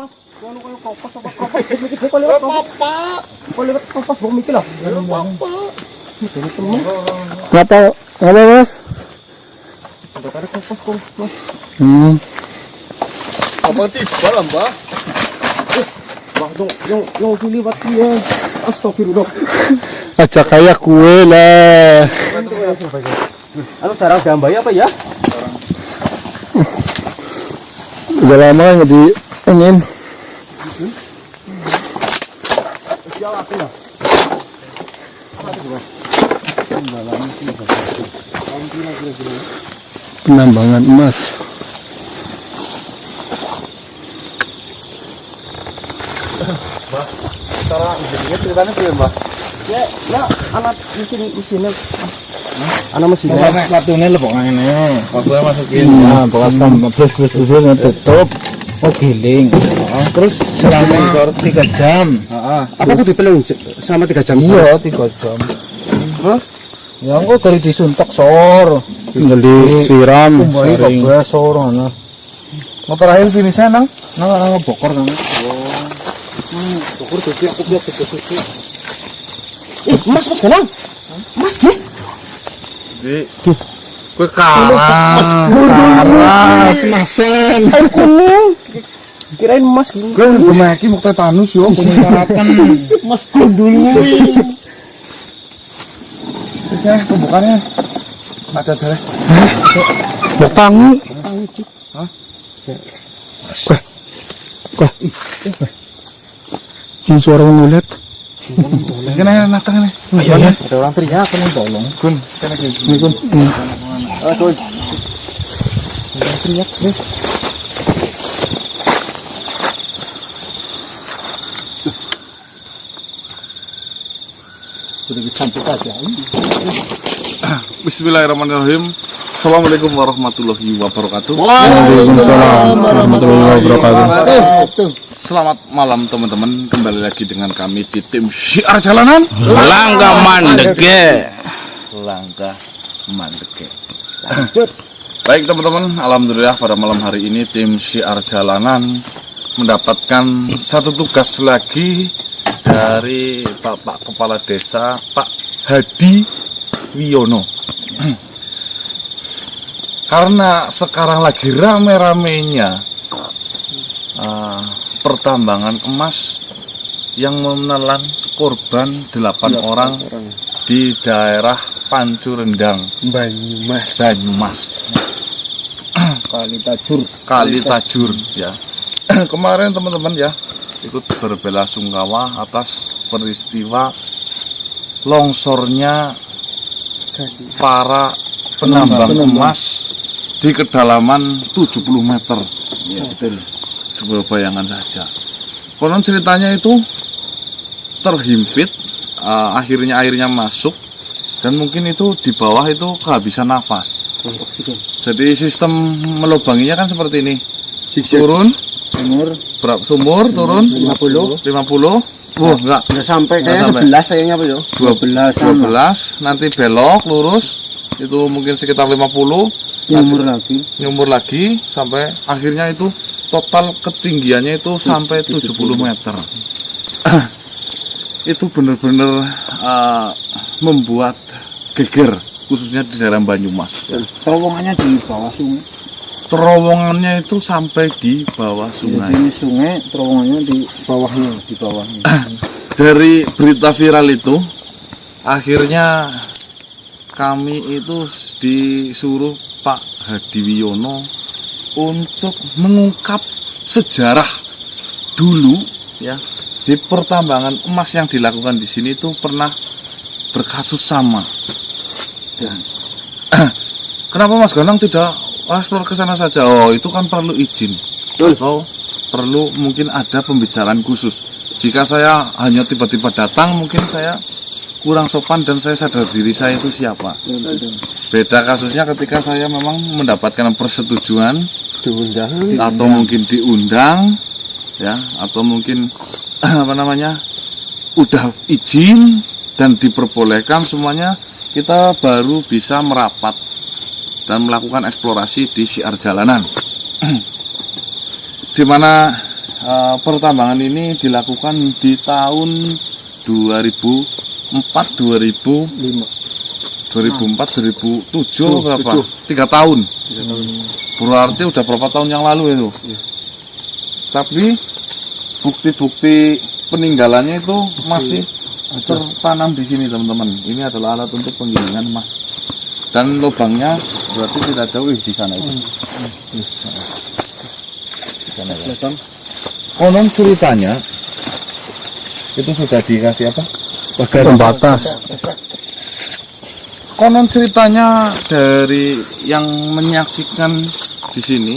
kopas, kono koyo kopas apa kopas iki kok lewat apa? Kok lewat kopas bom iki lho. Apa? Ngapa Mas? Ada kopas kok, Mas. Apa tiba lah, Mbak? Wah, yang diliwat dia. Astagfirullah. Aja kayak kue lah. Anu cara gambar apa ya? Udah lama nggak diingin. Penambangan emas. Mbak, cara jadinya ceritanya tuh ya, Mbak? Ya, anak mesinnya. Anak mesinnya. Sepatunya lebongan ini. Waktunya masukin. Nah, bekas plus tutup. Oh giling. Terus selama 3 jam. Apa aku dipelung sama 3 jam? Iya 3 jam. Terus? Ya engko dari disuntak sor. Tinggal disiram. Kembali ke sor ana. Mau terakhir finishnya nang bokor kan. Ukur cuci aku biar cuci. Mas kenang. Mas ki. di kue kalah. Masen. Air kuning. Kirain mas gini. Kue demeki mau tetanus yo peningkatan. Mas gundul. Terus ya pembukaannya ada deh. Tangi. Hah? Ini suara ngulet. Kena natang nih. Iya. Ada orang teriak kan tolong. Kun, kena Ini Kun. Aduh. Orang teriak nih. Sudah dicampur aja. Bismillahirrahmanirrahim. Assalamualaikum warahmatullahi wabarakatuh. Waalaikumsalam warahmatullahi wabarakatuh. Selamat malam teman-teman. Kembali lagi dengan kami di tim Syiar Jalanan. Langkah mandege. Lanjut. Baik teman-teman, alhamdulillah pada malam hari ini tim Syiar Jalanan mendapatkan satu tugas lagi dari Bapak Kepala Desa Pak Hadi Wiono. Karena sekarang lagi rame-ramenya pertambangan emas yang menelan korban 8 orang di daerah Pancurendang, Banyumas. Kali Tajur ya. Kemarin teman-teman ya ikut berbelasungkawa atas peristiwa longsornya para penambang emas di kedalaman 70 meter. Ya, betul. Coba bayangan saja. Konon ceritanya itu terhimpit, akhirnya airnya masuk dan mungkin itu di bawah itu kehabisan nafas. Oksigen. Jadi sistem melubanginya kan seperti ini. Turun sumur turun 50. Oh, enggak Sampai kayak sampai. 11 sayangnya apa ya? 12 nanti belok lurus itu mungkin sekitar 50 nyumur lagi sampai akhirnya itu total ketinggiannya itu sampai 70 meter. Itu benar-benar membuat geger khususnya di daerah Banyumas. Terowongannya di bawah sungai. Terowongannya itu sampai di bawah sungai. Ini sungai, terowongannya di bawahnya. Dari berita viral itu akhirnya kami itu disuruh Pak Hadi Wiono untuk mengungkap sejarah dulu ya di pertambangan emas yang dilakukan di sini itu pernah berkasus sama. Ya. Kenapa Mas Ganang tidak eksplor ke sana saja? Oh, itu kan perlu izin. Atau perlu mungkin ada pembicaraan khusus. Jika saya hanya tiba-tiba datang, mungkin saya kurang sopan dan saya sadar diri saya itu siapa. Beda kasusnya ketika saya memang mendapatkan persetujuan Diundang atau mungkin diundang ya, atau mungkin udah izin dan diperbolehkan semuanya, kita baru bisa merapat dan melakukan eksplorasi di Syiar Jalanan. Di mana pertambangan ini dilakukan di tahun 2004 berapa? 3 tahun. Berarti udah berapa tahun yang lalu itu? Tapi bukti-bukti peninggalannya itu masih tertanam di sini, teman-teman. Ini adalah alat untuk penggilingan emas. Dan lubangnya berarti tidak jauh di sana itu. Konon ceritanya itu sudah dikasih apa? Pakai pembatas. Konon ceritanya dari yang menyaksikan di sini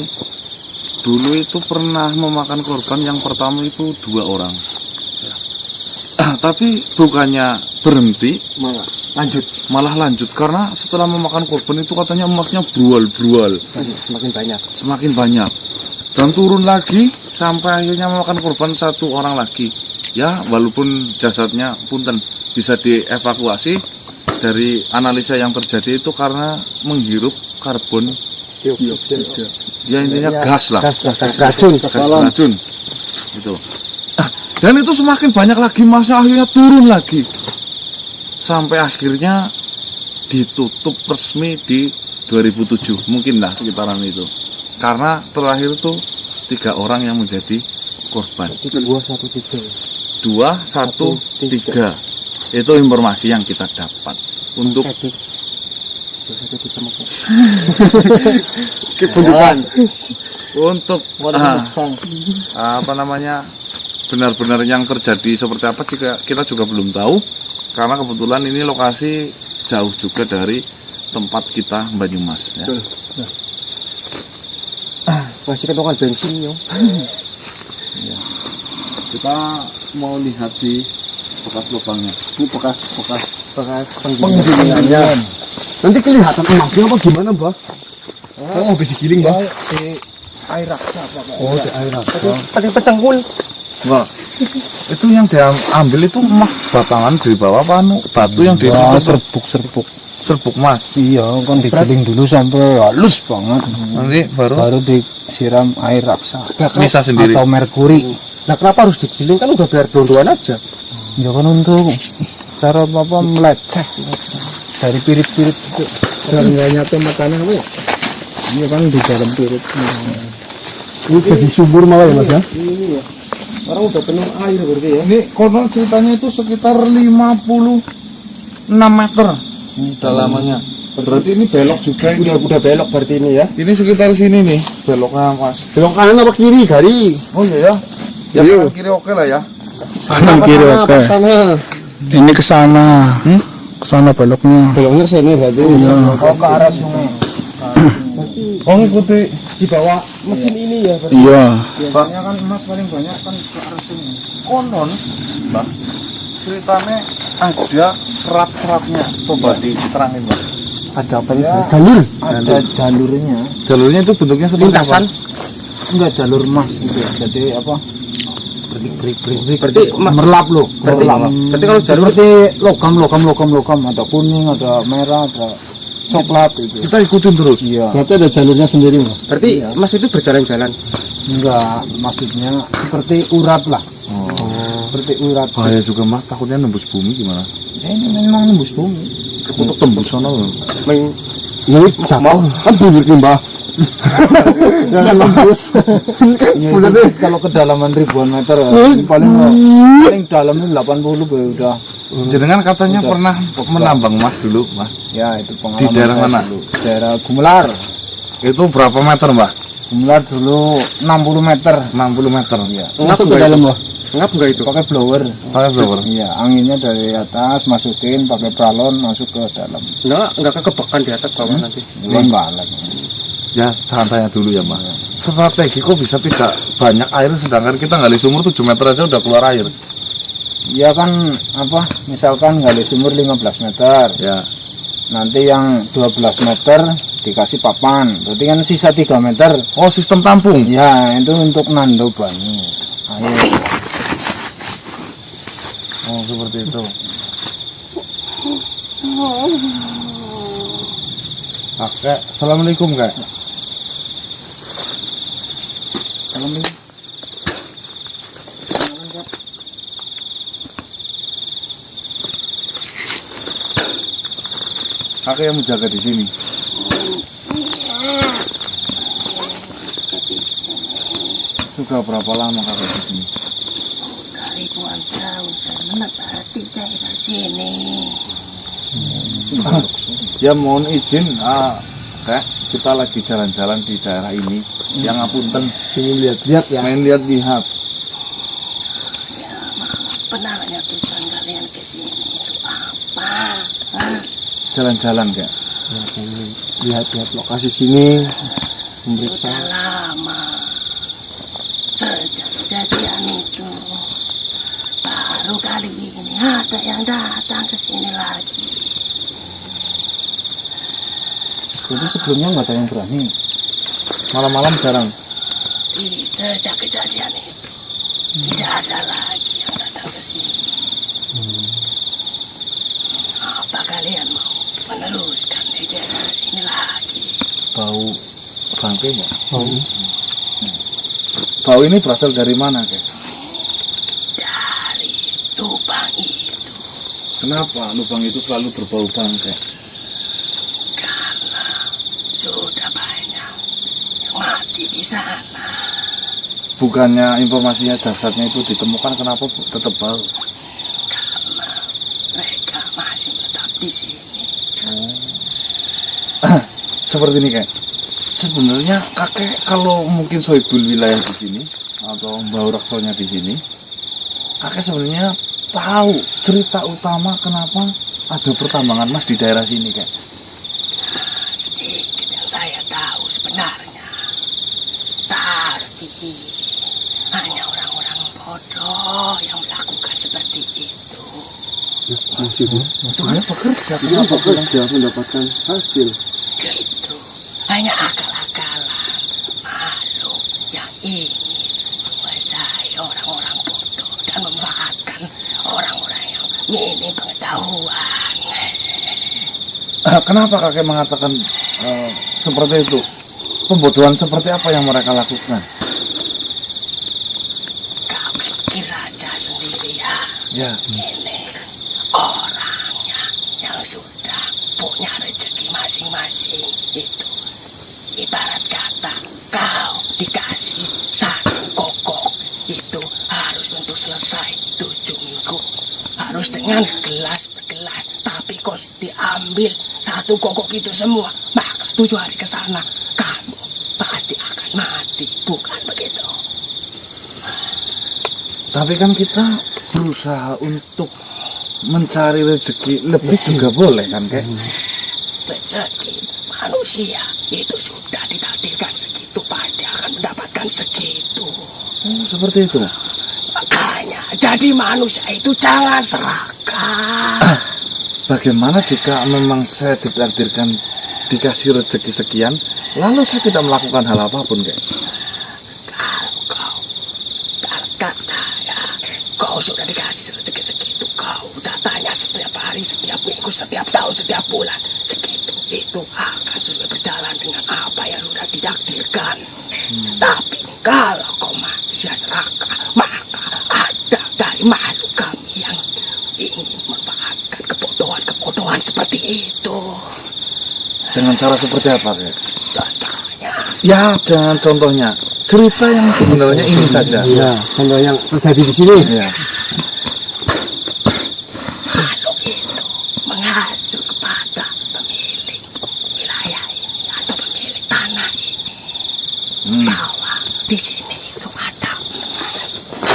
dulu itu pernah memakan korban yang pertama itu 2 orang. Tapi bukannya berhenti, malah lanjut karena setelah memakan korban itu katanya emasnya brual semakin banyak dan turun lagi sampai akhirnya memakan korban 1 orang lagi. Ya, walaupun jasadnya punten bisa dievakuasi dari analisa yang terjadi itu karena menghirup karbon dioksida. Ya intinya gas lah. Gas racun. Itu. Dan itu semakin banyak lagi emasnya, akhirnya turun lagi. Sampai akhirnya ditutup resmi di 2007. Mungkin lah sekitaran itu. Karena terakhir itu 3 orang yang menjadi korban. 2, 1, 3. Itu informasi yang kita dapat untuk untuk benar-benar yang terjadi seperti apa kita juga belum tahu, karena kebetulan ini lokasi jauh juga dari tempat kita Banyumas ya. Masih kentongan bensin yo. Ya. Kita mau lihat di bekas lubangnya. Ini bekas penggilingannya. Nanti kelihatan emasnya apa gimana, Mbah? Oh, bisa giling, Mbah. Di air raksa apa, Pak? Oh, di air raksa. Pakai pecengkul. Wah, itu yang diambil itu emas batangan di bawah apa batu yang di serbuk mas. Iya, kan digiling dulu sampai halus banget. Nanti baru disiram air raksa. Bisa sendiri. Atau merkuri. Nah, kenapa harus digiling? Kan udah biar dondoan aja. Ya kan untuk cara apa meleceh dari pirit-pirit itu. Dan nggak nyatu matanya apa ya? Iya kan di dalam pirit. Ini jadi sumur malah ya, Mas ya? Iya. Orang udah penuh air berarti ya. Ini konon ceritanya itu sekitar 56 meter dalamannya. Berarti ini belok juga. Udah belok berarti ini ya. Ini sekitar sini nih beloknya mas. Belok kanan apa kiri, Gari? Oh iya ya. Ya kanan kiri oke lah ya. Kanan kiri oke. Sana. Ini ke sana. Ke sana beloknya. Beloknya ke sini berarti. Oh, ke arah sungai. Oh ngikuti Di bawah mesin ini ya. Berarti. Iya. biasanya kan emas paling banyak kan ke arah sini. Konon Mbak, ceritanya ada serat-seratnya. Coba diterangin Mbak. Ada apa ya? Jalur. Ada jalurnya. Jalurnya itu bentuknya seperti Lintasan. Enggak jalur emas gitu. Jadi apa? Berik. Berarti merlap loh. Berarti kalau jalur Seperti logam, ada kuning, ada merah, ada coklat gitu. Kita ikutin terus. Iya. berarti ada jalurnya sendiri, Mas. Berarti Mas itu berjalan-jalan. Enggak, maksudnya seperti urat lah. Seperti urat. Bahaya juga mas, takutnya nembus bumi gimana? Ya, ini memang nembus bumi. Untuk tembus sana loh. Ini mau kan dulu Mbah. Jangan lembus. Ya, itu kalau kedalaman ribuan meter ya, paling dalam ini 80 ya udah. Jenengan katanya pernah menambang emas dulu mas. Ya itu pengalaman. Di daerah saya mana? dulu. Daerah Gumelar. Itu berapa meter mbak? Gumelar dulu 60 meter. 60 meter. Iya. Masuk ke dalam, Mbah. Ngap enggak itu? Pakai blower. Pakai blower. Iya, anginnya dari atas masukin pakai balon masuk ke dalam. Enggak kekebakan di atas bawah nanti. Enggak lah. Ya jangan tanya dulu ya mas. Strategi kok bisa tidak banyak air sedangkan kita gali sumur 7 meter aja udah keluar air. Ya kan apa? Misalkan gali sumur 15 meter. Ya. Nanti yang 12 meter dikasih papan. Berarti kan sisa 3 meter. Oh sistem tampung. Ya, itu untuk nando banyu. Air. Oh seperti itu. Oke, assalamualaikum kak. Assalamualaikum. Kakek yang menjaga di sini. Sudah berapa lama kakek di sini? Ribuan tahun saya menepati daerah sini. Ya mohon izin, Kak, kita lagi jalan-jalan di daerah ini. Yang ngapunten, Ingin lihat-lihat ya. main lihat-lihat. Ya maaf, benarnya tujuan kalian ke sini itu apa? Hah? Jalan-jalan, Kak. Ya, pengen lihat-lihat lokasi sini. Memeriksa. Sudah lama sejak kejadian itu. Baru kali ini ada yang datang ke sini lagi. Jadi sebelumnya nggak ada yang berani. Malam-malam jarang. Sejak kejadian itu tidak ada lagi yang datang ke sini. Apa kalian mau meneruskan di daerah sini lagi? Bau bangkai nggak? Oh, Bau ini berasal dari mana, Kak? Dari lubang itu. Kenapa lubang itu selalu berbau bangkai? Karena sudah banyak yang mati di sana. Bukannya informasinya jasadnya itu ditemukan, kenapa tetap bau? Karena mereka masih tetap di sini. Seperti ini, Kak. Sebenarnya kakek kalau mungkin sohibul wilayah di sini atau Mbah Raksonya di sini, kakek sebenarnya tahu cerita utama kenapa ada pertambangan emas di daerah sini, Kak. Sedikit yang saya tahu sebenarnya. Tapi hanya orang-orang bodoh yang melakukan seperti itu. Maksudnya bekerja, Ini bekerja mendapatkan hasil. Itu hanya akal-akalan makhluk yang ingin menguasai orang-orang bodoh dan memanfaatkan orang-orang yang minim pengetahuan. Kenapa kakek mengatakan seperti itu? Pembodohan seperti apa yang mereka lakukan? Kau pikir aja sendiri ya. Ya, Ini orangnya yang sudah punya rezeki masing-masing itu. Ibarat kata kau dikasih satu kokok itu harus untuk selesai 7 minggu. Harus dengan gelas per gelas. Tapi kau diambil satu kokok itu semua, maka 7 hari ke sana kamu pasti akan mati. Bukan begitu? tapi kan kita berusaha untuk mencari rezeki lebih juga boleh kan, Kak? Rezeki manusia itu sudah ditakdirkan segitu, pasti akan mendapatkan segitu. Seperti itu. Makanya jadi manusia itu jangan serakah. Bagaimana jika memang saya ditakdirkan dikasih rezeki sekian, lalu saya tidak melakukan hal apapun, Kak? Kalau kau kata ya, kau sudah dikasih rezeki segitu, kau udah tanya setiap hari, setiap minggu, setiap tahun, setiap bulan, segitu itu akan sesuai berjalan dengan apa yang sudah ditakdirkan. Tapi kalau kau manusia serakah, maka ada dari makhluk kami yang ingin memanfaatkan kebodohan seperti itu. Dengan cara seperti apa, Kak? Contohnya, Ya, dengan contohnya cerita yang sebenarnya ini saja. Ya, contoh yang terjadi di sini. Ya. makhluk itu menghasut kepada pemilik wilayah ini atau pemilik tanah ini bahwa di sini itu ada emas.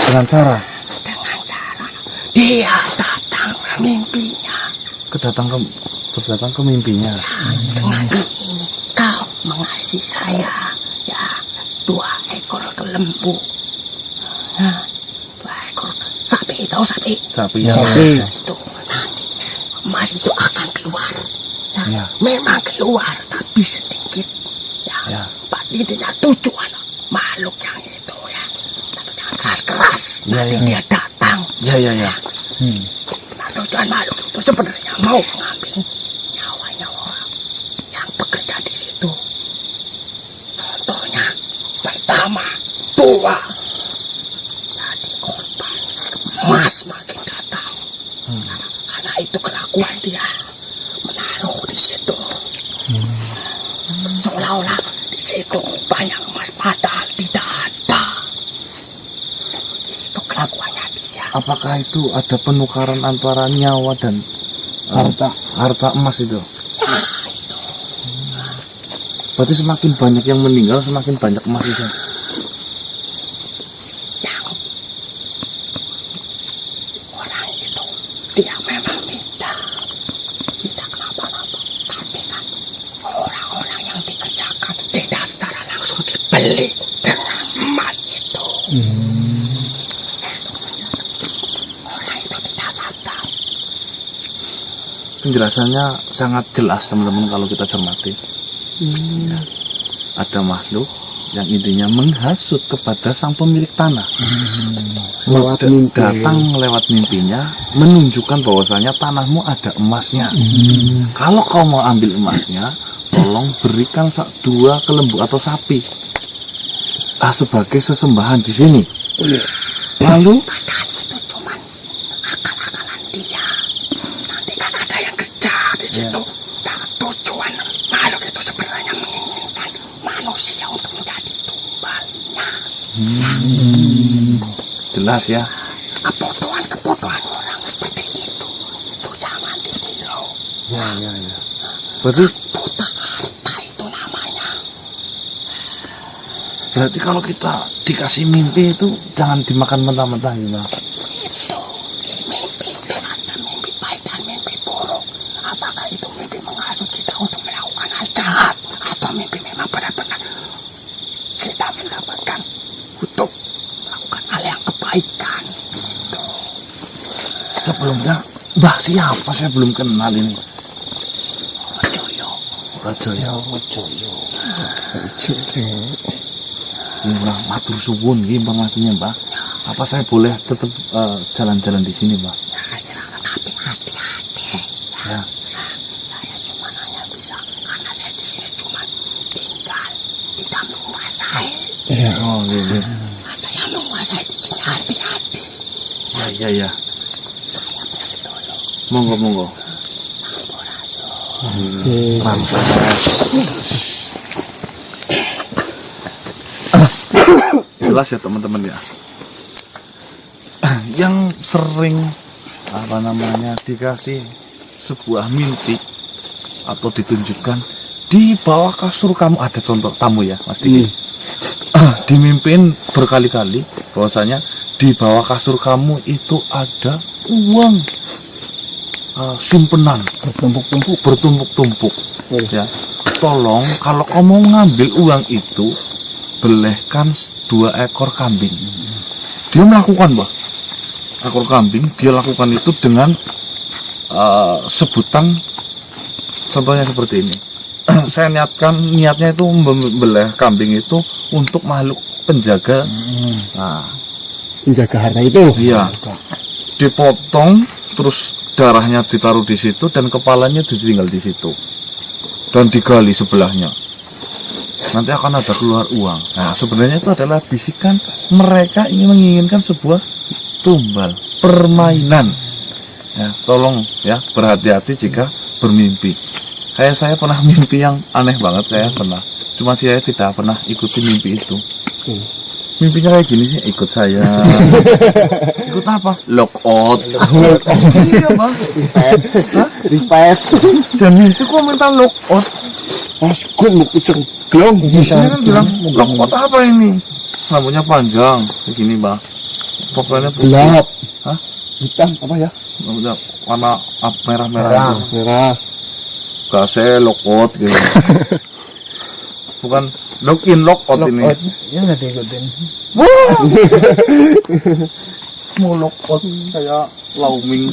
Dengan cara Dengan cara dia datang mimpinya. berdatang ke mimpinya. Dengan ini kau mengasih saya ya 2 ekor lembu, 2 ekor sapi, tahu sapi? Sapi. Itu nanti emas itu akan keluar. Ya. Memang keluar tapi sedikit. Ya. Intinya tujuan makhluk yang itu ya. Tapi jangan keras-keras. Nanti dia datang. Ya. Nah, tujuan makhluk itu sebenarnya mau mengambil nyawa-nyawa orang yang bekerja di situ. Contohnya pertama tua. Jadi korban semakin datang. Karena itu kelakuan dia menaruh di situ. Seolah-olah di situ banyak emas, padahal tidak ada. Itu kelakuannya dia. Apakah itu ada penukaran antara nyawa dan harta emas itu? Nah, itu. Berarti semakin banyak yang meninggal, semakin banyak emas itu. Yang orang itu dia memang tidak kenapa-napa, tapi kan orang-orang yang dikerjakan tidak secara langsung dibeli dengan emas itu. Orang itu tidak sadar. Penjelasannya sangat jelas teman-teman kalau kita cermati. Ya. Ada makhluk yang intinya menghasut kepada sang pemilik tanah. Lewat mimpi. Datang lewat mimpinya menunjukkan bahwasanya tanahmu ada emasnya. Kalau kau mau ambil emasnya, tolong berikan 2 kelembu atau sapi sebagai sesembahan di sini. Lalu Padahal itu cuman akal-akalan dia. Nanti kan ada yang kerja di situ. Nah, tujuan makhluk itu sebenarnya menginginkan manusia untuk menjadi tumbalnya. jelas ya. Kebodohan orang seperti itu jangan ditiru. Ya. Berarti Buta harta itu namanya. kalau kita dikasih mimpi itu jangan dimakan mentah-mentah gitu. Itu mimpi itu ada mimpi baik dan mimpi buruk. Apakah itu mimpi menghasut kita untuk melakukan hal jahat, atau mimpi memang benar-benar kita mendapatkan untuk melakukan hal yang kebaikan. Itu Sebelumnya Mbah siapa, saya belum kenal ini. Joyo. Rajoyo. Joyo. Mbah matur suwun nggih informasinya Mbah. Apa saya boleh tetap jalan-jalan di sini Mbah? Nah, silakan, tapi hati-hati. Ya. Saya cuma hanya bisa karena saya di sini cuma tinggal, tidak menguasai. Oh iya. Ada yang menguasai di sini, hati-hati. Ya. Saya pergi dulu. Monggo. Jelas ya teman-teman ya. Yang sering dikasih sebuah mimpi atau ditunjukkan di bawah kasur kamu, ada contoh tamu ya Mas Diki. Dimimpin berkali-kali bahwasanya di bawah kasur kamu itu ada uang simpenan bertumpuk-tumpuk ya. Tolong kalau kamu ngambil uang itu, belehkan 2 ekor kambing. Dia melakukan ekor kambing, dia lakukan itu dengan sebutan contohnya seperti ini. Saya niatnya itu membeleh kambing itu untuk makhluk penjaga. Nah, Menjaga harta itu. iya. Dipotong, terus darahnya ditaruh di situ dan kepalanya ditinggal di situ. Dan digali sebelahnya. Nanti akan ada keluar uang. Nah, sebenarnya itu adalah bisikan mereka ingin menginginkan sebuah tumbal, permainan. Ya, tolong ya berhati-hati jika bermimpi. Kayak saya pernah mimpi yang aneh banget, saya pernah. Cuma saya tidak pernah ikuti mimpi itu. Mimpinya kayak gini sih, ikut saya. Ikut apa? Lockout. Iya Bang. Repeat. Dan mimpi kok minta lockout. Mas gue mau kucing glong. Saya kan bilang, lockout apa ini? Rambutnya panjang, begini Bang. Pokoknya Gelap. Hah? Hitam apa ya? Udah warna merah-merah gitu. Merah. Gase lockout gitu. Bukan login lockout ini. Ya nggak diikutin. Wah. Mau lockout kayak lauming.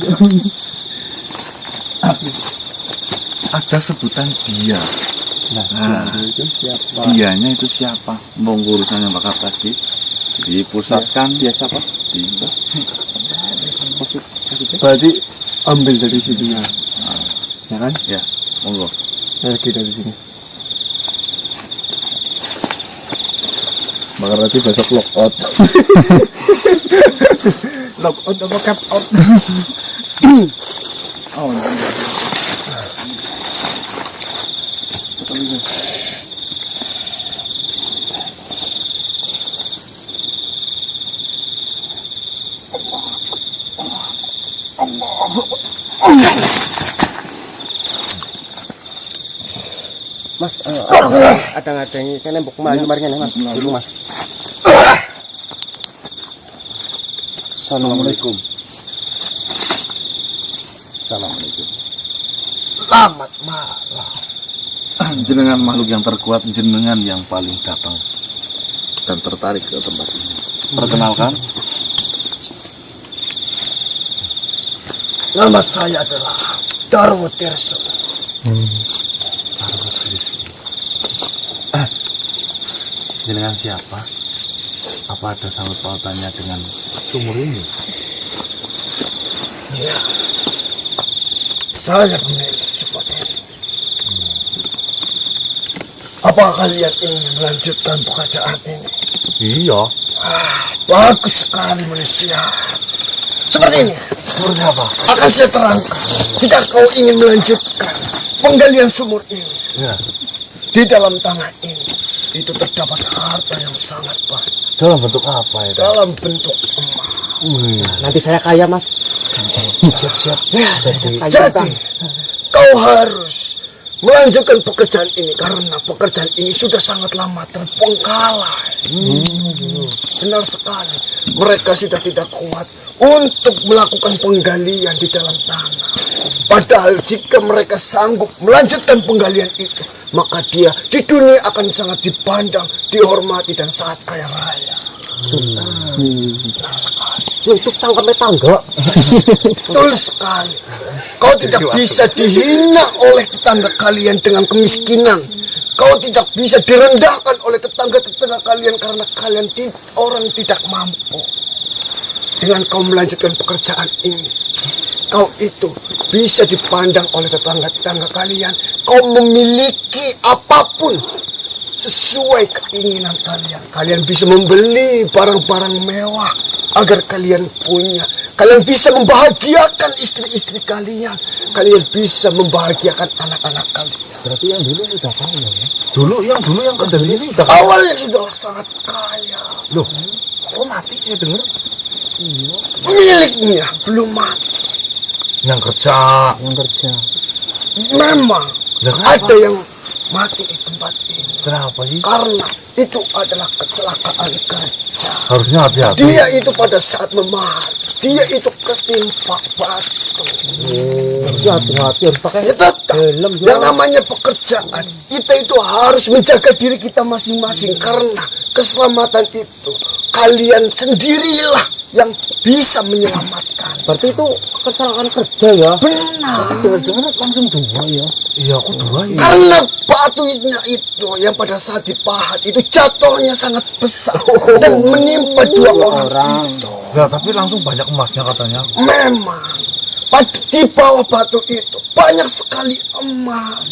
Ada sebutan dia. Nah, itu siapa? dianya itu siapa? Monggo urusannya bakal tadi dipusatkan biasa Pak. Berarti ambil dari situnya. Ya kan? Ya, monggo. Lagi dari sini. Bakal tadi besok lockout. Log out apa cap out? Oh, Mas, ada ngadengi kene mbok maju mari kene Mas. Dulu Mas. Assalamualaikum. Assalamualaikum. Selamat malam. Jenengan makhluk yang terkuat, jenengan yang paling datang dan tertarik ke tempat ini. Perkenalkan, Nama saya adalah Darmo Tirso. jenengan siapa? Apa ada sangkut pautannya dengan sumur ini? Iya. Saya pemilik spot ini. Apa kalian ingin melanjutkan pekerjaan ini? Iya. Bagus sekali manusia. Seperti ini. Seperti apa? Akan saya terangkan. Jika kau ingin melanjutkan penggalian sumur ini, Ya. di dalam tanah ini, itu terdapat harta yang sangat banyak. Dalam bentuk apa itu? Dalam bentuk emas. Nanti saya kaya, Mas. Siap-siap. Jadi, kau harus melanjutkan pekerjaan ini karena pekerjaan ini sudah sangat lama terbengkalai. Benar sekali. Mereka sudah tidak kuat untuk melakukan penggalian di dalam tanah. Padahal jika mereka sanggup melanjutkan penggalian itu, maka dia di dunia akan sangat dipandang, dihormati dan sangat kaya raya. Itu tangkapnya tangga. Betul sekali. Kau tidak bisa dihina oleh tetangga kalian dengan kemiskinan. Kau tidak bisa direndahkan oleh tetangga-tetangga kalian karena kalian orang tidak mampu. Dengan kau melanjutkan pekerjaan ini, kau itu bisa dipandang oleh tetangga-tetangga kalian. Kau memiliki apapun sesuai keinginan kalian. Kalian bisa membeli barang-barang mewah agar kalian punya. Kalian bisa membahagiakan istri-istri kalian. Kalian bisa membahagiakan anak-anak kalian. Berarti yang dulu sudah kaya ya? Dulu yang kerja di sini udah Awalnya sudah sangat kaya. loh. Kok mati ya denger? Pemiliknya belum mati. Yang kerja. Memang Lah, kenapa? ada yang mati di tempat ini. Kenapa sih? Karena itu adalah kecelakaan kerja. Harusnya hati-hati. Dia itu pada saat memahal, dia itu ketimpa batu. Hati-hati harus pakai Ya tetap, helm. yang namanya pekerjaan, kita itu harus menjaga diri kita masing-masing. Karena keselamatan itu, kalian sendirilah yang bisa menyelamatkan. Berarti itu kecelakaan kerja ya? Benar. Jangan langsung dua ya? Iya, aku dua ya. Karena batunya itu yang pada saat dipahat itu jatuhnya sangat besar dan menimpa dua orang itu. Ya, tapi langsung banyak emasnya katanya. Memang di bawah batu itu banyak sekali emas.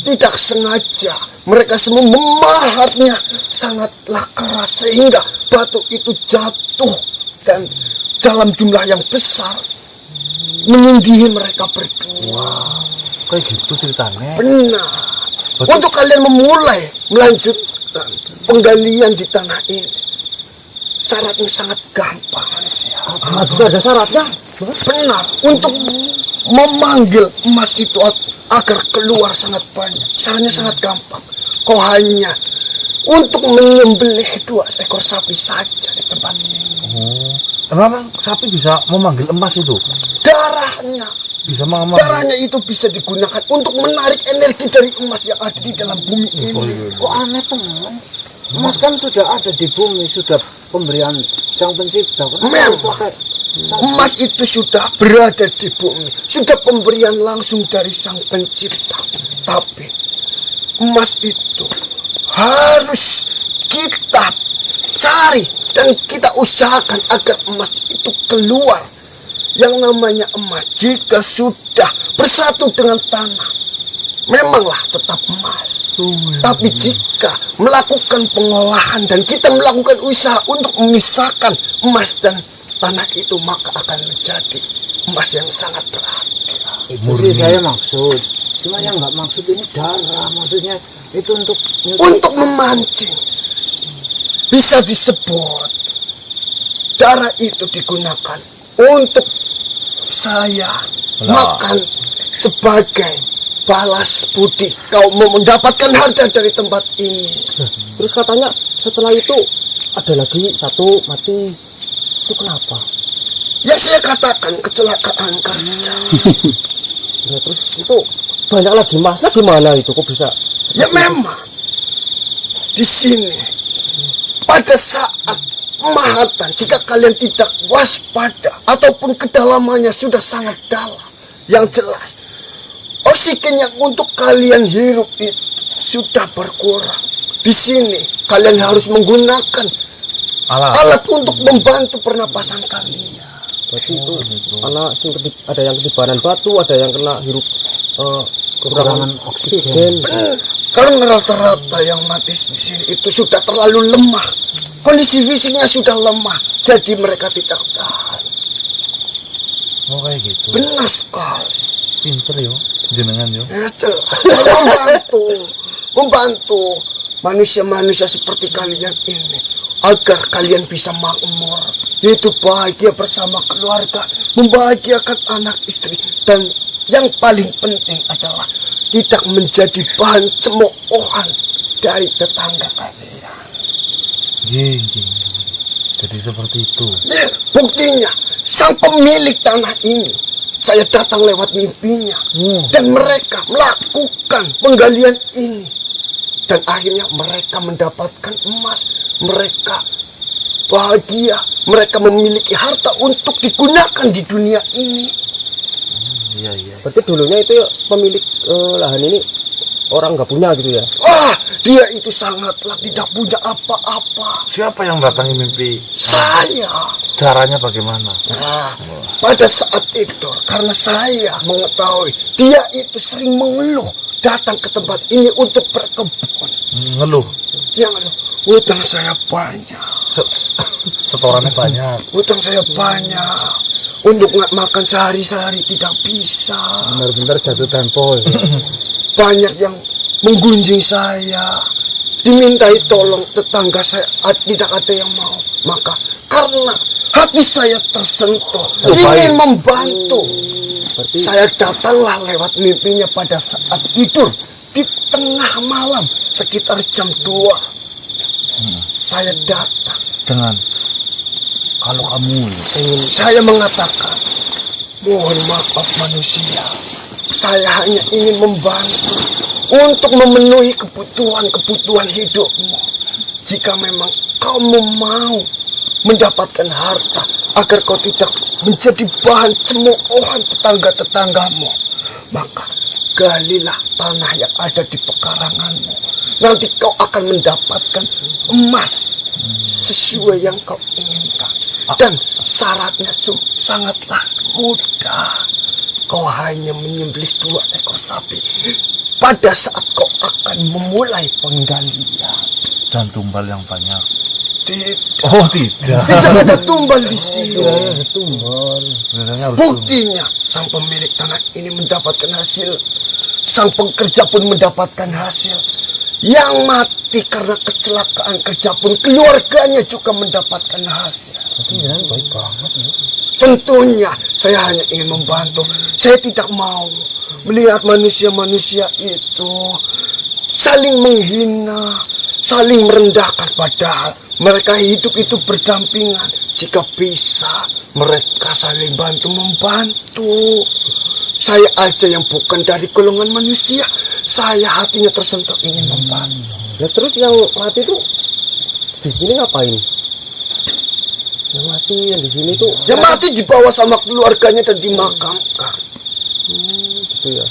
Tidak sengaja mereka semua memahatnya sangatlah keras sehingga batu itu jatuh dan dalam jumlah yang besar menyindihi mereka berdua. Kayak gitu ceritanya. Benar. Untuk kalian memulai melanjutkan penggalian di tanah ini, syaratnya sangat gampang. Itu ada syaratnya? Benar. Untuk memanggil emas itu agar keluar sangat banyak, syaratnya sangat gampang. Kau hanya untuk menyembelih 2 ekor sapi saja di tempat ini. Memang sapi bisa memanggil emas itu? Darahnya Bisa memanggil. Darahnya itu bisa digunakan untuk menarik energi dari emas yang ada di dalam bumi ini. Kok aneh teman? Emas kan sudah ada di bumi, sudah pemberian Sang Pencipta. Memang emas itu sudah berada di bumi, sudah pemberian langsung dari Sang Pencipta. Tapi emas itu harus kita cari dan kita usahakan agar emas itu keluar. Yang namanya emas jika sudah bersatu dengan tanah, memanglah tetap emas. Tapi jika melakukan pengolahan dan kita melakukan usaha untuk memisahkan emas dan tanah itu maka akan menjadi emas yang sangat berharga. Itu sih saya maksud. Cuma yang nggak maksud ini darah, maksudnya itu Untuk memancing. Bisa disebut darah itu digunakan untuk saya makan sebagai balas budi kau mau mendapatkan harta dari tempat ini. Terus katanya setelah itu ada lagi satu mati. Itu kenapa? Ya saya katakan kecelakaan kerja. Ya, terus itu banyak lagi masnya gimana itu kok bisa? Ya memang di sini pada saat pemahatan jika kalian tidak waspada ataupun kedalamannya sudah sangat dalam, yang jelas oksigen yang untuk kalian hirup itu sudah berkurang. Di sini kalian harus menggunakan alat untuk membantu pernapasan kalian. Berarti itu anak ada yang ketibaran batu, ada yang kena hirup kekurangan oksigen. Karena rata-rata yang mati di sini itu sudah terlalu lemah. Kondisi fisiknya sudah lemah, jadi mereka tidak tahan. Oh kayak gitu. Benar sekali. Pinter yo, jenengan yo. Ya, membantu manusia-manusia seperti kalian ini agar kalian bisa makmur, yaitu bahagia bersama keluarga, membahagiakan anak istri, dan yang paling penting adalah tidak menjadi bahan cemoohan dari tetangga kalian. Jadi seperti itu. Ya, buktinya sang pemilik tanah ini saya datang lewat mimpinya dan mereka melakukan penggalian ini dan akhirnya mereka mendapatkan emas. Mereka bahagia, mereka memiliki harta untuk digunakan di dunia ini. Iya. Berarti dulunya itu pemilik lahan ini orang nggak punya gitu ya? Wah, dia itu sangatlah tidak punya apa-apa. Siapa yang datangi mimpi? Saya. Caranya bagaimana? Nah, pada saat itu karena saya mengetahui dia itu sering mengeluh datang ke tempat ini untuk berkebun. Ngeluh. Dia ngeluh, utang saya banyak. Setorannya banyak. Utang saya banyak. Untuk makan sehari-hari tidak bisa. benar-benar jatuh tempo. Ya. Banyak yang menggunjing saya. Dimintai tolong tetangga saya, tidak ada yang mau. Maka karena hati saya tersentuh, ingin membantu, saya datanglah lewat mimpinya pada saat tidur di tengah malam sekitar jam 2. Saya datang Dengan kalau kamu saya mengatakan, mohon maaf manusia, saya hanya ingin membantu untuk memenuhi kebutuhan hidupmu. Jika memang kamu mau mendapatkan harta agar kau tidak menjadi bahan cemoohan tetangga-tetanggamu, maka galilah tanah yang ada di pekaranganmu. Nanti kau akan mendapatkan emas sesuai yang kau inginkan. Dan syaratnya sangatlah mudah. Kau hanya menyembelih 2 ekor sapi pada saat kau akan memulai penggalian. dan tumbal yang banyak. Tidak. Oh tidak. Tidak ada tumbal di sini. Biasanya harus Buktinya sang pemilik tanah ini mendapatkan hasil. Sang pekerja pun mendapatkan hasil. Yang mati karena kecelakaan kerja pun keluarganya juga mendapatkan hasil. Baik banget ya. Tentunya saya hanya ingin membantu. Saya tidak mau melihat manusia-manusia itu saling menghina, saling merendahkan, padahal mereka hidup itu berdampingan. Jika bisa mereka saling bantu-membantu. Saya aja yang bukan dari golongan manusia, saya hatinya tersentuh ingin membantu. Ya terus yang mati itu di sini ngapain? Yang mati yang di sini tuh Yang mati dibawa sama keluarganya dan dimakamkan. gitu ya.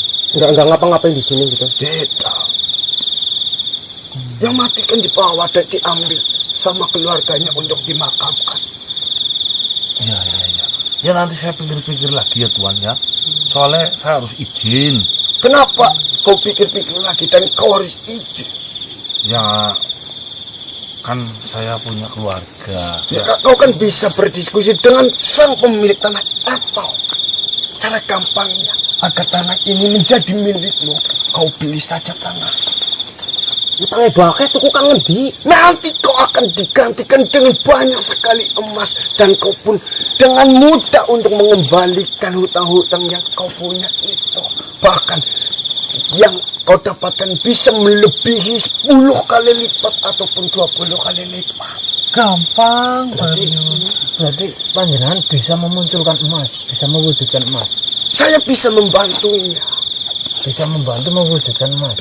Enggak ngapa-ngapain di sini gitu. Tidak. Yang mati kan dibawa dan diambil sama keluarganya untuk dimakamkan. Iya. Ya nanti saya pikir-pikir lagi ya Tuan ya. Soalnya saya harus izin. Kenapa kau pikir-pikir lagi dan kau harus izin? Ya kan saya punya keluarga. Ya, kau kan bisa berdiskusi dengan sang pemilik tanah atau cara gampangnya agar tanah ini menjadi milikmu. Kau beli saja tanah. Utangnya bakal tuku kang ngendi? Nanti kau akan digantikan dengan banyak sekali emas dan kau pun dengan mudah untuk mengembalikan hutang-hutang yang kau punya itu. Bahkan yang kau dapatkan bisa melebihi 10 kali lipat ataupun 20 kali lipat. Gampang. Berarti panjenengan bisa memunculkan emas, bisa mewujudkan emas, Saya bisa membantunya. bisa membantu mewujudkan emas.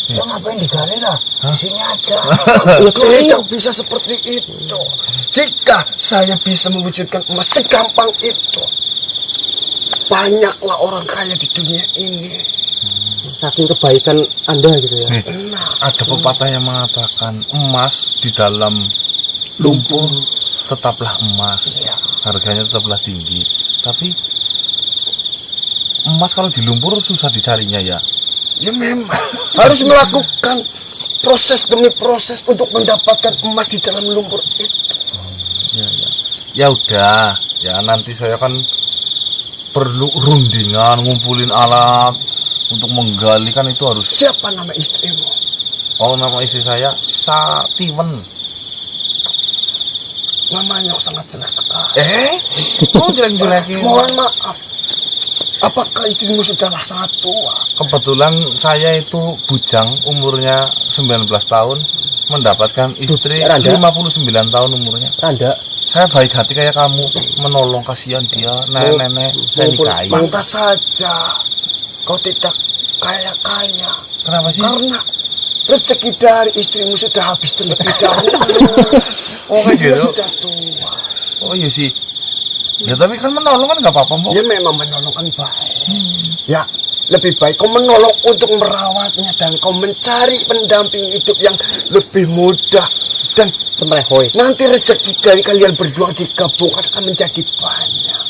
Ya ngapain digali lah? Di sini aja. Tidak bisa seperti itu. Jika saya bisa mewujudkan emas segampang itu, banyaklah orang kaya di dunia ini. Saking kebaikan Anda gitu ya. Nih, ada pepatah yang mengatakan emas di dalam lumpur tetaplah emas, harganya tetaplah tinggi. Tapi emas kalau di lumpur susah dicarinya ya. Ya memang harus melakukan proses demi proses untuk mendapatkan emas di dalam lumpur itu. Ya udah, ya nanti saya kan perlu rundingan ngumpulin alat untuk menggali, kan itu harus. Siapa nama istrimu? Oh, nama istri saya Satiwen. Namanya sangat jelas sekali. Oh, jelek-jelekin. Mohon maaf. Apakah istrimu sudahlah sangat tua? Kebetulan saya itu bujang, umurnya 19 tahun, mendapatkan istri Randa. 59 tahun umurnya. Randa, Saya baik hati kayak kamu, menolong, kasihan dia, nenek-nenek, saya nikahi. Pantas saja kau tidak kaya-kaya. Kenapa sih? Karena rezeki dari istrimu sudah habis terlebih dahulu. Oh, kayak Dia gitu. sudah tua. Oh iya sih. Ya tapi kan menolong kan nggak apa-apa, Mbok. Ya memang menolong kan baik. Ya, lebih baik kau menolong untuk merawatnya dan kau mencari pendamping hidup yang lebih mudah. Dan semrehoi. nanti rezeki dari kalian berdua digabungkan akan menjadi banyak.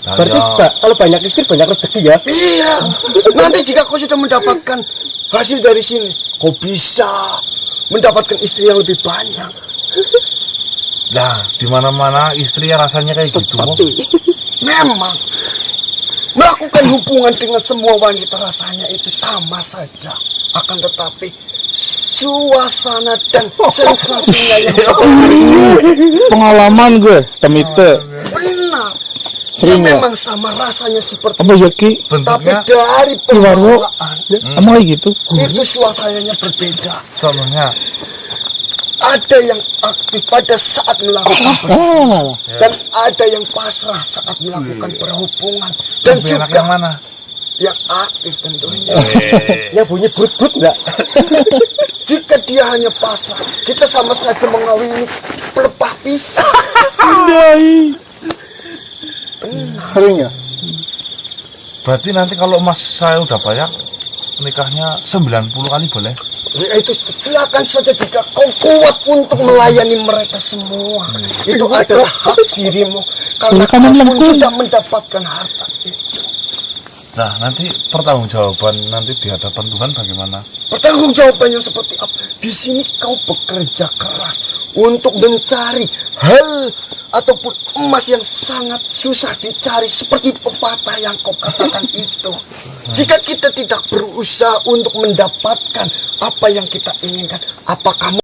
Nah, Berarti ya. kalau banyak istri banyak rezeki ya. Iya, nanti jika kau sudah mendapatkan hasil dari sini, kau bisa mendapatkan istri yang lebih banyak. Nah, di mana-mana istri ya rasanya kayak gitu, Mbok. Memang melakukan hubungan dengan semua wanita rasanya itu sama saja. Akan tetapi suasana dan sensasinya yang Pengalaman gue, temite. benar. Sering ya? Memang sama rasanya seperti Apa ya Ki? tapi Bentuknya dari Warwo. pembawaan Emang kayak gitu? itu suasananya berbeda. contohnya. Ada yang aktif pada saat melakukan Ah, dan ada yang pasrah saat melakukan berhubungan dan Lebih enak juga yang mana? yang aktif tentunya. Yang bunyi brut-brut enggak? Jika dia hanya pasrah, kita sama saja mengawini pelepah pisang. sering ya? Berarti nanti kalau Mas saya udah banyak, nikahnya 90 kali boleh? Ya, itu silakan saja jika kau kuat untuk melayani mereka semua. Itu adalah hak dirimu karena Silakan kau pun melengkung. sudah mendapatkan harta itu. Nah, nanti pertanggungjawaban nanti di hadapan Tuhan bagaimana? Pertanggung jawabannya seperti apa? Di sini kau bekerja keras untuk mencari hal ataupun emas yang sangat susah dicari seperti pepatah yang kau katakan itu. Jika kita tidak berusaha untuk mendapatkan apa yang kita inginkan, apa kamu